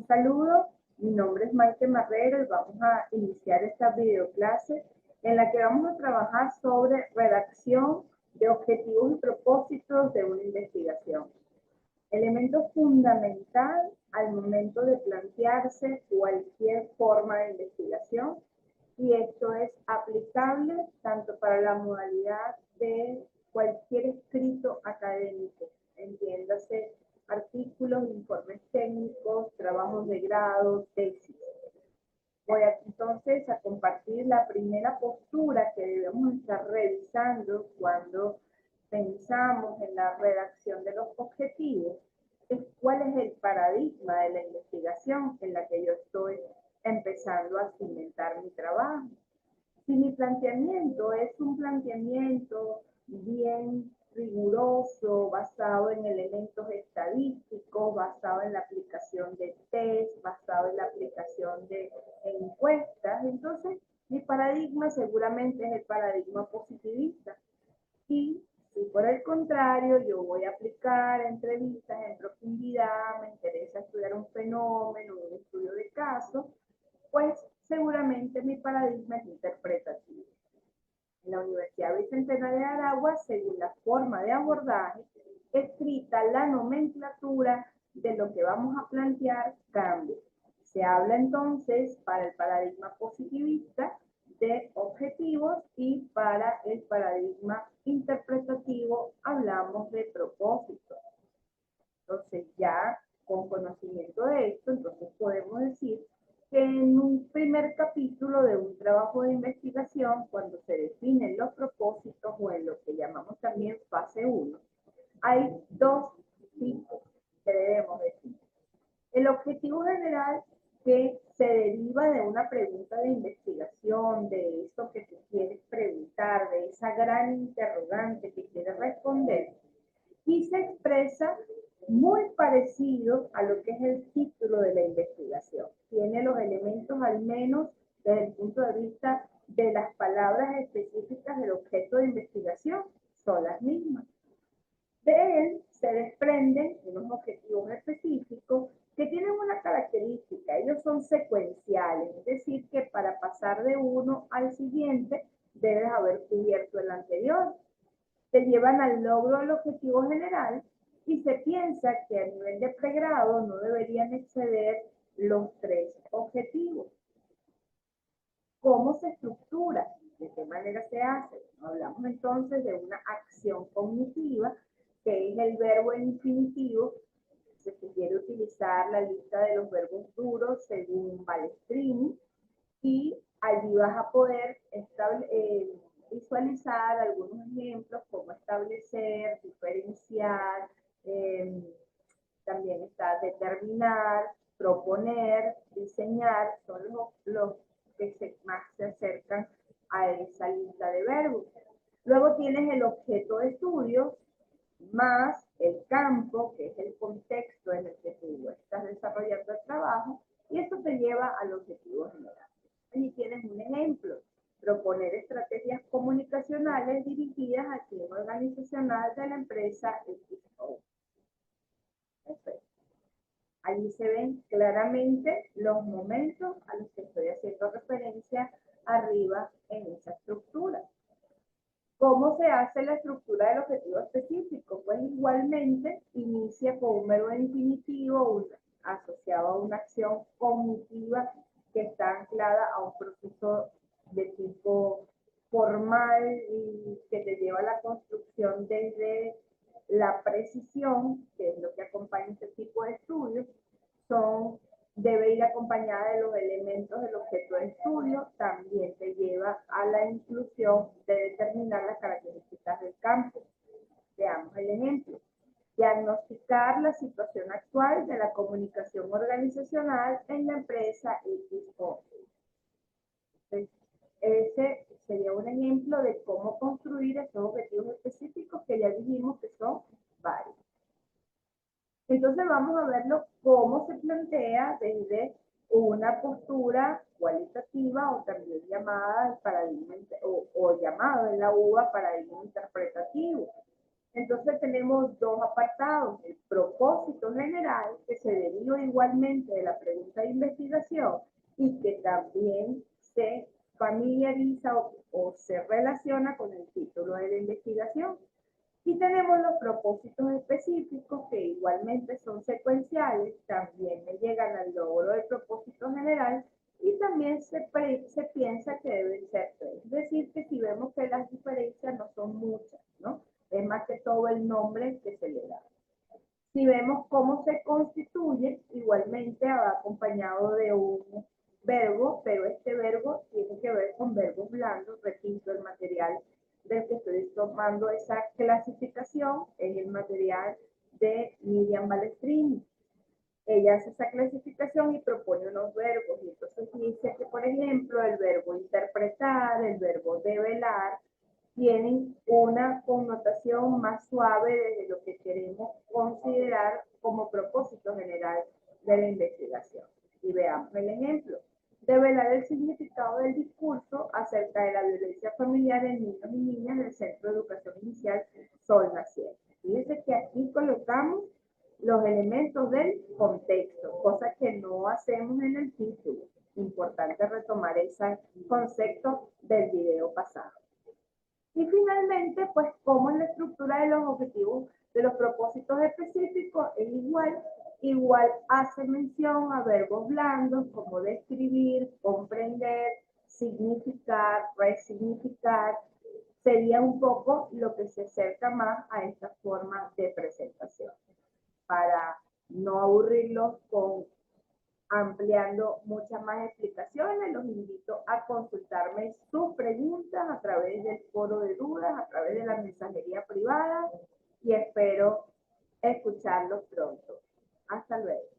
saludo, mi nombre es Maite Marrero y vamos a iniciar esta videoclase en la que vamos a trabajar sobre redacción de objetivos y propósitos de una investigación. Elemento fundamental al momento de plantearse cualquier forma de investigación, y esto es aplicable tanto para la modalidad de cualquier escrito académico, entiéndase artículos, informes técnicos, trabajos de grado, tesis. Voy entonces a compartir la primera postura que debemos estar revisando cuando pensamos en la redacción de los objetivos, es cuál es el paradigma de la investigación en la que yo estoy empezando a cimentar mi trabajo. Si mi planteamiento es un planteamiento bien riguroso, basado en elementos estadísticos, basado en la aplicación de test, basado en la aplicación de encuestas, entonces mi paradigma seguramente es el paradigma positivista. Y si por el contrario yo voy a aplicar entrevistas en profundidad, me interesa estudiar un fenómeno, un estudio de caso, pues seguramente mi paradigma es interpretativo. En la Universidad Bicentenaria de Aragua, según la forma de abordaje, escrita la nomenclatura de lo que vamos a plantear cambia. Se habla entonces para el paradigma positivista de objetivos y para el paradigma interpretativo hablamos de propósitos. Entonces ya con conocimiento de esto, entonces podemos decir que en un primer capítulo de un trabajo de investigación, cuando se definen los propósitos o en lo que llamamos también fase 1, hay dos tipos que debemos decir. El objetivo general, que se deriva de una pregunta de investigación, de eso que tú quieres preguntar, de esa gran interrogante que quieres responder, y se expresa muy parecido a lo que es el título de la investigación. Tiene los elementos, al menos desde el punto de vista de las palabras específicas del objeto de investigación, son las mismas. De él se desprenden unos objetivos específicos que tienen una característica: ellos son secuenciales, es decir, que para pasar de uno al siguiente debes haber cubierto el anterior. Te llevan al logro del objetivo general y se piensa que a nivel de pregrado no deberían exceder los 3 objetivos. ¿Cómo se estructura? ¿De qué manera se hace? Hablamos entonces de una acción cognitiva, que es el verbo en infinitivo. Se sugiere utilizar la lista de los verbos duros según Balestrini, y allí vas a poder visualizar algunos ejemplos, como establecer, diferenciar, también está determinar, proponer, diseñar, son los que más se acercan a esa lista de verbos. Luego tienes el objeto de estudio, más el campo, que es el contexto en el que tú estás desarrollando el trabajo, y esto te lleva al objetivo general. Aquí tienes un ejemplo: proponer estrategias comunicacionales dirigidas al clima organizacional de la empresa XO. Allí se ven claramente los momentos a los que estoy haciendo referencia arriba en esa estructura. ¿Cómo se hace la estructura del objetivo específico? Pues igualmente inicia con un verbo infinitivo asociado a una acción cognitiva que está anclada a un proceso de tipo formal y que te lleva a la construcción desde la precisión, que es lo que acompaña este tipo de estudios. Debe ir acompañada de los elementos del objeto de estudio. También te lleva a la inclusión de determinar las características del campo. Veamos el ejemplo: diagnosticar la situación actual de la comunicación organizacional en la empresa XO. Ese sería un ejemplo de cómo construir esos objetivos específicos, que ya dijimos que son varios. Entonces vamos a verlo cómo se plantea desde una postura cualitativa, o también llamada el paradigma, o llamado en la UBA paradigma interpretativo. Entonces tenemos dos apartados, el propósito general, que se deriva igualmente de la pregunta de investigación y que también se familiariza o se relaciona con el título de la investigación. Y tenemos los propósitos específicos que igualmente son secuenciales, también me llegan al logro del propósito general y también se piensa que deben ser tres. Es decir, que si vemos que las diferencias no son muchas, ¿no? Es más que todo el nombre que se le da. Si vemos cómo se constituye, igualmente va acompañado de un verbo, pero este verbo tiene que ver con verbos blandos. Repito, el material del que estoy tomando esa clasificación es el material de Miriam Balestrini. Ella hace esa clasificación y propone unos verbos. Y entonces dice que, por ejemplo, el verbo interpretar, el verbo develar, tienen una connotación más suave desde lo que queremos considerar como propósito general de la investigación. Y veamos el ejemplo. Develar el significado del discurso acerca de la violencia familiar en niños y niñas del Centro de Educación Inicial Sol Naciente. Fíjense que aquí colocamos los elementos del contexto, cosa que no hacemos en el título. Importante retomar ese concepto del video pasado. Y finalmente, pues, cómo es la estructura de los objetivos, de los propósitos específicos, es igual hace mención a verbos blandos como describir, comprender, significar, resignificar, sería un poco lo que se acerca más a esta forma de presentación. Para no aburrirlos con ampliando muchas más explicaciones, los invito a consultarme sus preguntas a través del foro de dudas, a través de la mensajería privada y espero escucharlos pronto. Hasta luego.